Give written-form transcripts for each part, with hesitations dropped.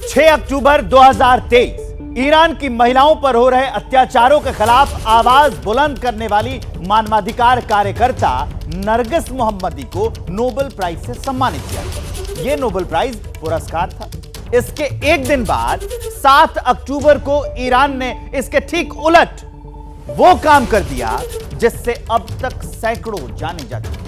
6 अक्टूबर 2023 Iran की महिलाओं पर हो रहे अत्याचारों के खिलाफ आवाज बुलंद करने वाली मानवाधिकार कार्यकर्ता नरगिस मोहम्मदी को नोबेल प्राइज से सम्मानित किया गया। यह नोबेल प्राइज पुरस्कार था। इसके एक दिन बाद 7 अक्टूबर को ईरान ने इसके ठीक उलट वो काम कर दिया जिससे अब तक सैकड़ों जाने जा चुकी।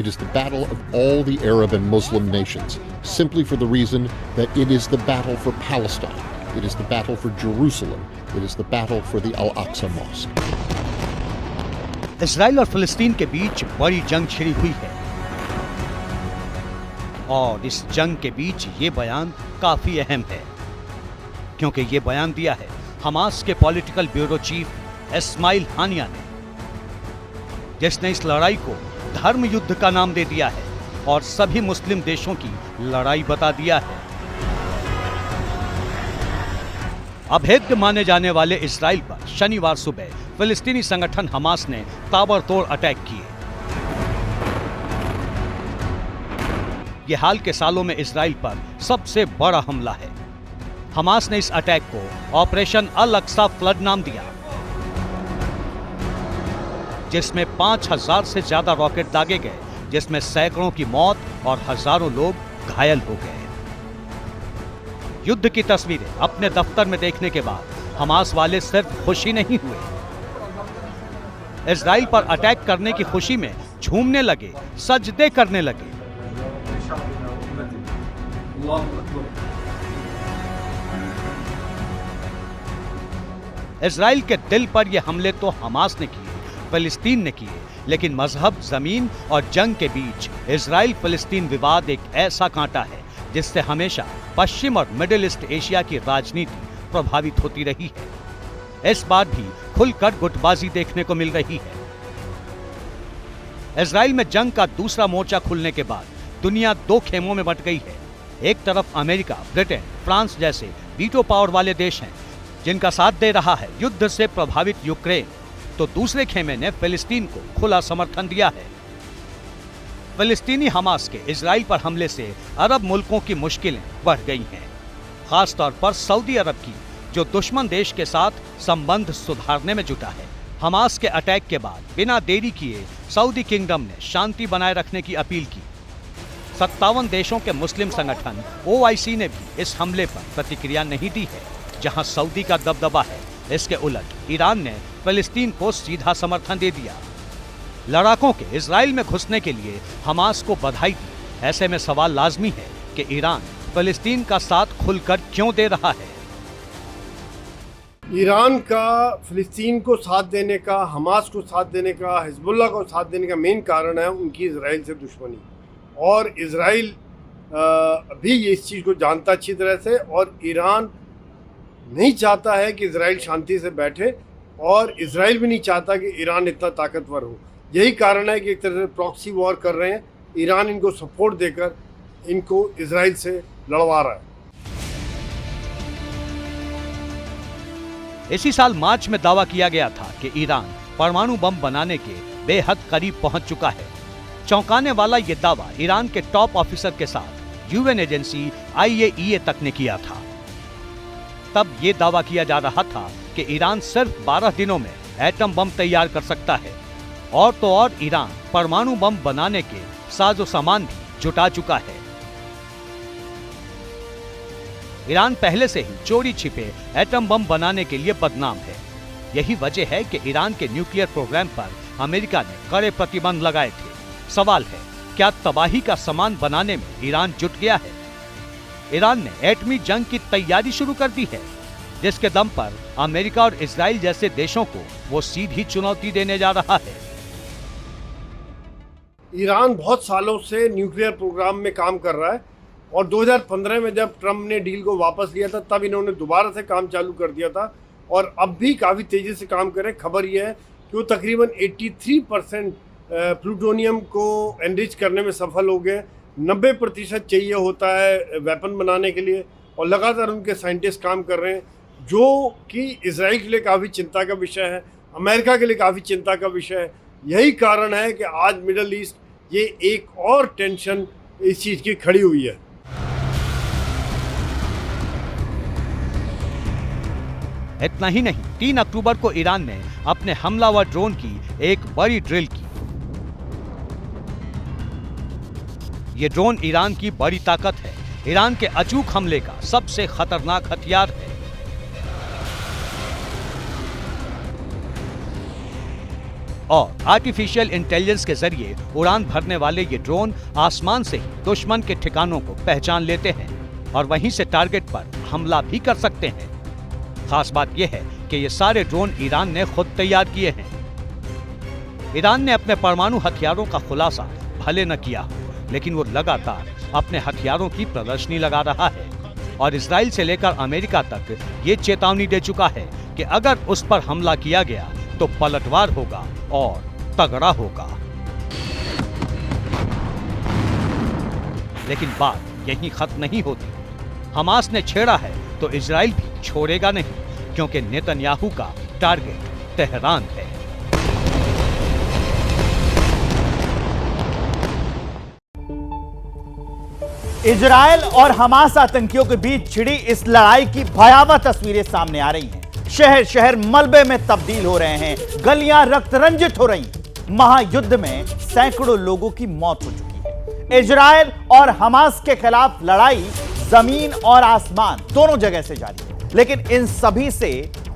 It is the battle of all the Arab and Muslim nations, simply for the reason that it is the battle for Palestine. It is the battle for Jerusalem. It is the battle for the Al-Aqsa Mosque. Israel और फिलिस्तीन के बीच बड़ी जंग छिड़ी हुई है और इस जंग के बीच ये बयान काफी अहम है क्योंकि ये बयान दिया है हमास के पॉलिटिकल ब्यूरो चीफ इस्माइल हानिया ने, जिसने इस लड़ाई को धर्म युद्ध का नाम दे दिया है और सभी मुस्लिम देशों की लड़ाई बता दिया है। अभेद्य माने जाने वाले इजराइल पर शनिवार सुबह फिलिस्तीनी संगठन हमास ने ताबड़तोड़ अटैक किए। यह हाल के सालों में इजराइल पर सबसे बड़ा हमला है। हमास ने इस अटैक को ऑपरेशन अल अक्सा फ्लड नाम दिया, जिसमें 5000 से ज्यादा रॉकेट दागे गए, जिसमें सैकड़ों की मौत और हजारों लोग घायल हो गए। युद्ध की तस्वीरें अपने दफ्तर में देखने के बाद हमास वाले सिर्फ खुशी नहीं हुए, इजराइल पर अटैक करने की खुशी में झूमने लगे, सजदे करने लगे। इजराइल के दिल पर यह हमले तो हमास ने किए, फिलिस्तीन ने किए, लेकिन मजहब, जमीन और जंग के बीच इजराइल फिलिस्तीन विवाद एक ऐसा कांटा है जिससे हमेशा पश्चिम और मिडिल ईस्ट एशिया की राजनीति प्रभावित होती रही है। इस बार भी खुलकर गुटबाजी देखने को मिल रही है। इजराइल में जंग का दूसरा मोर्चा खुलने के बाद दुनिया दो खेमों में बंट गई है। एक तरफ अमेरिका, ब्रिटेन, फ्रांस जैसे वीटो पावर वाले देश हैं जिनका साथ दे रहा है युद्ध से प्रभावित यूक्रेन, तो दूसरे खेमे ने फिलिस्तीन को खुला समर्थन दिया है। फिलिस्तीनी हमास के इजराइल पर हमले से अरब मुल्कों की मुश्किलें बढ़ गई हैं, खासतौर पर सऊदी अरब की, जो दुश्मन देश के साथ संबंध सुधारने में जुटा है। हमास के अटैक के बाद बिना देरी किए सऊदी किंगडम ने शांति बनाए रखने की अपील की। 57 देशों के मुस्लिम संगठन OIC ने भी इस हमले पर प्रतिक्रिया नहीं दी है, जहां सऊदी का दबदबा है। इसके उलट ईरान ने फिलिस्तीन को सीधा समर्थन दे दिया। लड़ाकों के इजराइल में घुसने के लिए हमास को बधाई दी। ऐसे में सवाल लाजमी है कि ईरान फिलिस्तीन का साथ खुलकर क्यों दे रहा है। ईरान का फिलिस्तीन को साथ देने का, हमास को साथ देने का, हिजबुल्लाह को साथ देने का मेन कारण है उनकी इजराइल से दुश्मनी। और इजराइल भी इस चीज़ को जानता अच्छी तरह से, और ईरान नहीं चाहता है कि इजराइल शांति से बैठे, और इजराइल भी नहीं चाहता कि ईरान इतना ताकतवर हो। यही कारण है कि एक तरह से प्रॉक्सी वॉर कर रहे हैं। ईरान इनको सपोर्ट देकर इनको इजराइल से लड़वा रहा है। इसी साल मार्च में दावा किया गया था कि ईरान परमाणु बम बनाने के बेहद करीब पहुंच चुका है। चौंकाने वाला यह दावा ईरान के टॉप ऑफिसर के साथ यूएन एजेंसी IAEA तक ने किया था। तब यह दावा किया जा रहा था कि ईरान सिर्फ 12 दिनों में एटम बम तैयार कर सकता है, और तो और ईरान परमाणु बम बनाने के साजो सामान भी जुटा चुका है। ईरान पहले से ही चोरी छिपे एटम बम बनाने के लिए बदनाम है। यही वजह है कि ईरान के न्यूक्लियर प्रोग्राम पर अमेरिका ने कड़े प्रतिबंध लगाए थे। सवाल है, क्या तबाही का सामान बनाने में ईरान जुट गया है? ईरान ने एटमी जंग की तैयारी शुरू कर दी है, जिसके दम पर अमेरिका और इजराइल जैसे देशों को वो सीधी चुनौती देने जा रहा है। ईरान बहुत सालों से न्यूक्लियर प्रोग्राम में काम कर रहा है, और 2015 में जब ट्रम्प ने डील को वापस लिया था तब इन्होंने दोबारा से काम चालू कर दिया था और अब भी काफ़ी तेज़ी से काम करें। खबर यह है कि वो तकरीबन 83% प्लूटोनियम को एनरिच करने में सफल हो गए। 90% चाहिए होता है वेपन बनाने के लिए और लगातार उनके साइंटिस्ट काम कर रहे हैं, जो कि इजराइल के लिए काफ़ी चिंता का विषय है, अमेरिका के लिए काफ़ी चिंता का विषय है। यही कारण है कि आज मिडल ईस्ट ये एक और टेंशन इस चीज़ की खड़ी हुई है। इतना ही नहीं, 3 अक्टूबर को ईरान ने अपने हमलावर ड्रोन की एक बड़ी ड्रिल की। ये ड्रोन ईरान की बड़ी ताकत है, ईरान के अचूक हमले का सबसे खतरनाक हथियार है। और आर्टिफिशियल इंटेलिजेंस के जरिए उड़ान भरने वाले ये ड्रोन आसमान से ही दुश्मन के ठिकानों को पहचान लेते हैं और वहीं से टारगेट पर हमला भी कर सकते हैं। खास बात यह है कि ये सारे ड्रोन ईरान ने खुद तैयार किए हैं। ईरान ने अपने परमाणु हथियारों का खुलासा भले न किया, लेकिन वो लगातार अपने हथियारों की प्रदर्शनी लगा रहा है और इजराइल से लेकर अमेरिका तक ये चेतावनी दे चुका है कि अगर उस पर हमला किया गया तो पलटवार होगा और तगड़ा होगा। लेकिन बात यहीं खत्म नहीं होती। हमास ने छेड़ा है तो इजराइल भी छोड़ेगा नहीं, क्योंकि नेतन्याहू का टारगेट तेहरान है। इजराइल और हमास आतंकियों के बीच छिड़ी इस लड़ाई की भयावह तस्वीरें सामने आ रही हैं। शहर शहर मलबे में तब्दील हो रहे हैं, गलियां रक्त रंजित हो रही हैं। महायुद्ध में सैकड़ों लोगों की मौत हो चुकी है। इजराइल और हमास के खिलाफ लड़ाई जमीन और आसमान दोनों जगह से जारी है। लेकिन इन सभी से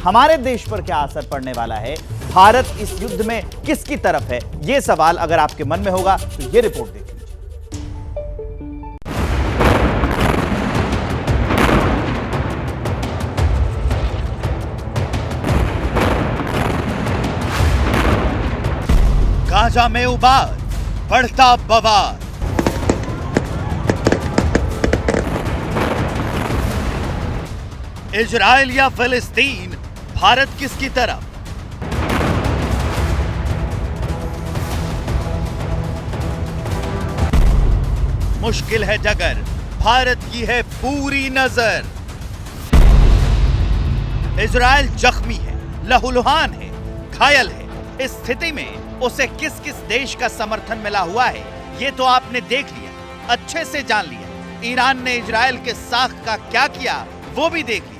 हमारे देश पर क्या असर पड़ने वाला है, भारत इस युद्ध में किसकी तरफ है, यह सवाल अगर आपके मन में होगा तो यह रिपोर्ट देखिए। गाजा में उबार, बढ़ता बवार। इजराइल या फिलिस्तीन, भारत किसकी तरफ? मुश्किल है डगर, भारत की है पूरी नजर। इजराइल जख्मी है, लहूलुहान है, घायल है। इस स्थिति में उसे किस किस देश का समर्थन मिला हुआ है, ये तो आपने देख लिया, अच्छे से जान लिया। ईरान ने इजराइल के साख का क्या किया वो भी देख लिया।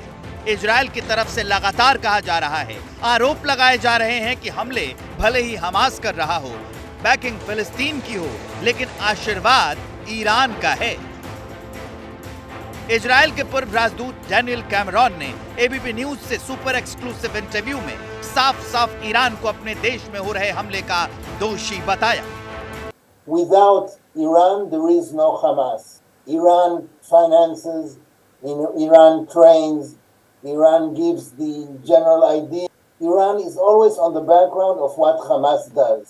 इजराइल की तरफ से लगातार कहा जा रहा है, आरोप लगाए जा रहे हैं कि हमले भले ही हमास कर रहा हो, बैकिंग फिलिस्तीन की हो, लेकिन आशीर्वाद ईरान का है। इजराइल के पूर्व राजदूत डैनियल कैमरॉन ने एबीपी न्यूज से सुपर एक्सक्लूसिव इंटरव्यू में साफ साफ ईरान को अपने देश में हो रहे हमले का दोषी बताया। Without Iran, there is no Hamas. Iran finances, Iran trains, Iran gives the general idea. Iran is always on the background of what Hamas does.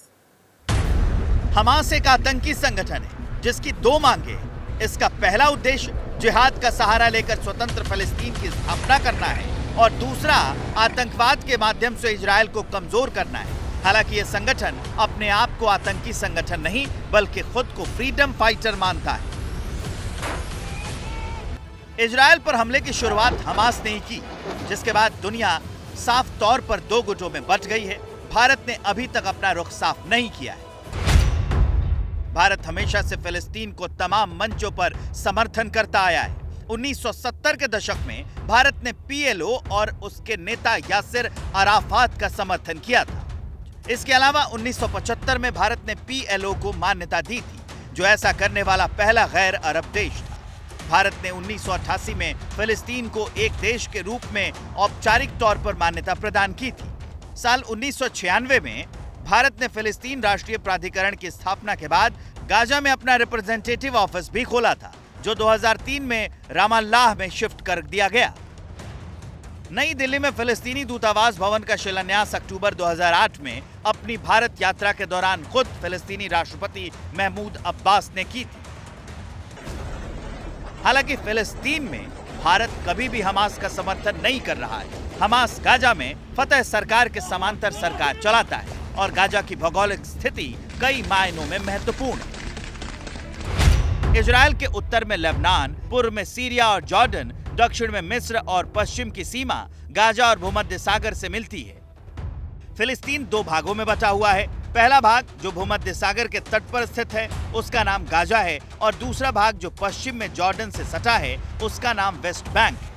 Hamas एक आतंकी संगठन है जिसकी दो मांगे हैं। इसका पहला उद्देश्य जिहाद का सहारा लेकर स्वतंत्र फिलिस्तीन की स्थापना करना है और दूसरा आतंकवाद के माध्यम से इजराइल को कमजोर करना है। हालांकि यह संगठन अपने आप को आतंकी संगठन नहीं बल्कि खुद को फ्रीडम फाइटर मानता है। इजराइल पर हमले की शुरुआत हमास ने ही की, जिसके बाद दुनिया साफ तौर पर दो गुटों में बंट गई है। भारत ने अभी तक अपना रुख साफ नहीं किया है। भारत हमेशा से फिलिस्तीन को तमाम मंचों पर समर्थन करता आया है। 1970 के दशक में भारत ने पीएलओ और उसके नेता यासिर अराफात का समर्थन किया था। इसके अलावा 1975 में भारत ने पीएलओ को मान्यता दी थी, जो ऐसा करने वाला पहला गैर अरब देश था। भारत ने 1988 में फिलिस्तीन को एक देश के रूप में औपचारिक तौर पर मान्यता प्रदान की थी। साल 1996 में भारत ने फिलिस्तीन राष्ट्रीय प्राधिकरण की स्थापना के बाद गाजा में अपना रिप्रेजेंटेटिव ऑफिस भी खोला था, जो 2003 में रामल्लाह में शिफ्ट कर दिया गया। नई दिल्ली में फिलिस्तीनी दूतावास भवन का शिलान्यास अक्टूबर 2008 में अपनी भारत यात्रा के दौरान खुद फिलिस्तीनी राष्ट्रपति महमूद अब्बास ने की थी। हालांकि फिलिस्तीन में भारत कभी भी हमास का समर्थन नहीं कर रहा है। हमास गाजा में फतह सरकार के समांतर सरकार चलाता है और गाजा की भौगोलिक स्थिति कई मायनों में महत्वपूर्ण है। इजराइल के उत्तर में लेबनान, पूर्व में सीरिया और जॉर्डन, दक्षिण में मिस्र और पश्चिम की सीमा गाजा और भूमध्य सागर से मिलती है। फिलिस्तीन दो भागों में बटा हुआ है। पहला भाग जो भूमध्य सागर के तट पर स्थित है उसका नाम गाजा है और दूसरा भाग जो पश्चिम में जॉर्डन से सटा है उसका नाम वेस्ट बैंक है।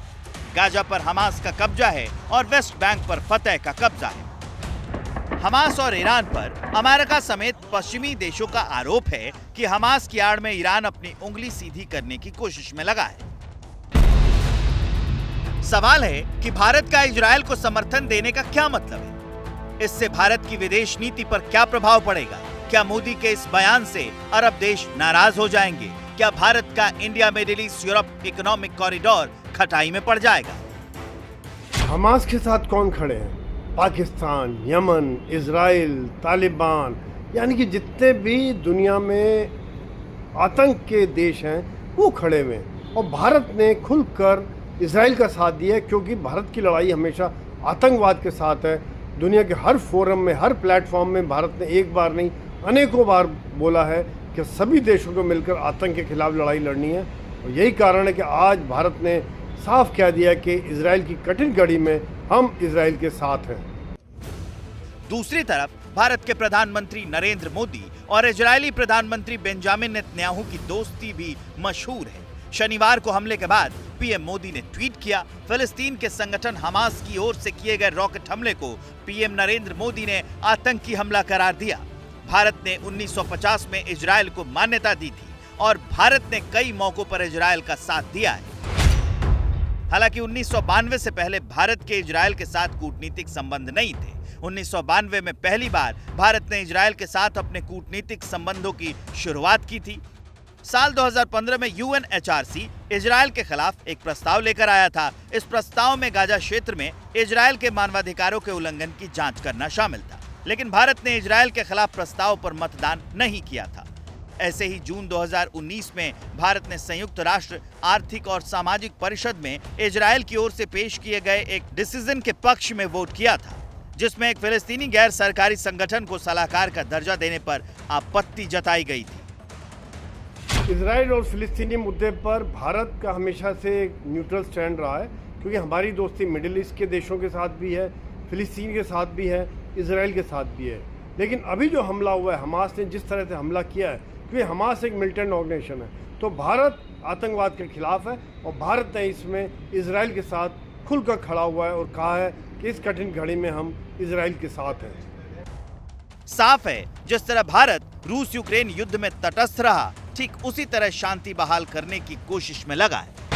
गाजा पर हमास का कब्जा है और वेस्ट बैंक पर फतह का कब्जा है। हमास और ईरान पर अमेरिका समेत पश्चिमी देशों का आरोप है कि हमास की आड़ में ईरान अपनी उंगली सीधी करने की कोशिश में लगा है। सवाल है कि भारत का इजरायल को समर्थन देने का क्या मतलब है? इससे भारत की विदेश नीति पर क्या प्रभाव पड़ेगा? क्या मोदी के इस बयान से अरब देश नाराज हो जाएंगे? क्या भारत का India middle east Europe economic corridor खटाई में पड़ जाएगा? हमास के साथ कौन खड़े हैं? पाकिस्तान, यमन, इजराइल, तालिबान, यानी कि जितने भी दुनिया में आतंक के देश हैं वो खड़े हुए हैं। और भारत ने खुलकर इजराइल का साथ दिया है, क्योंकि भारत की लड़ाई हमेशा आतंकवाद के साथ है। दुनिया के हर फोरम में, हर प्लेटफॉर्म में भारत ने एक बार नहीं अनेकों बार बोला है कि सभी देशों को मिलकर आतंक के खिलाफ लड़ाई लड़नी है। और यही कारण है कि आज भारत ने साफ कह दिया कि इजराइल की कठिन घड़ी में हम इजराइल के साथ हैं। दूसरी तरफ भारत के प्रधानमंत्री नरेंद्र मोदी और इजरायली प्रधानमंत्री बेंजामिन नेतन्याहू की दोस्ती भी मशहूर है। शनिवार को हमले के बाद पीएम मोदी ने ट्वीट किया। फिलिस्तीन के संगठन हमास की ओर से किए गए रॉकेट हमले को पीएम नरेंद्र मोदी ने आतंकी हमला करार दिया। भारत ने 1950 में इजरायल को मान्यता दी थी और भारत ने कई मौकों पर इजरायल का साथ दिया है। हालांकि 1992 से पहले भारत के इजरायल के साथ कूटनीतिक संबंध नहीं थे। 1992 में पहली बार भारत ने इजरायल के साथ अपने कूटनीतिक संबंधों की शुरुआत की थी। साल 2015 में यूएनएचआरसी इजरायल के खिलाफ एक प्रस्ताव लेकर आया था। इस प्रस्ताव में गाजा क्षेत्र में इजरायल के मानवाधिकारों के उल्लंघन की जांच करना शामिल था, लेकिन भारत ने इजरायल के खिलाफ प्रस्ताव पर मतदान नहीं किया था। ऐसे ही जून 2019 में भारत ने संयुक्त राष्ट्र आर्थिक और सामाजिक परिषद में इजरायल की ओर से पेश किए गए एक डिसीजन के पक्ष में वोट किया था, जिसमें एक फिलिस्तीनी गैर सरकारी संगठन को सलाहकार का दर्जा देने पर आपत्ति जताई गई थी। इजराइल और फिलिस्तीनी मुद्दे पर भारत का हमेशा से एक न्यूट्रल स्टैंड रहा है, क्योंकि हमारी दोस्ती मिडिल ईस्ट के देशों के साथ भी है, फिलिस्तीन के साथ भी है, इजराइल के साथ भी है। लेकिन अभी जो हमला हुआ है, हमास ने जिस तरह से हमला किया है, क्योंकि हमास एक मिलिटेंट ऑर्गेनाइजेशन है, तो भारत आतंकवाद के खिलाफ है और भारत ने इसमें इजराइल के साथ खुलकर खड़ा हुआ है और कहा है कि इस कठिन घड़ी में हम इजराइल के साथ हैं। साफ है, जिस तरह भारत रूस यूक्रेन युद्ध में तटस्थ रहा, ठीक उसी तरह शांति बहाल करने की कोशिश में लगा है।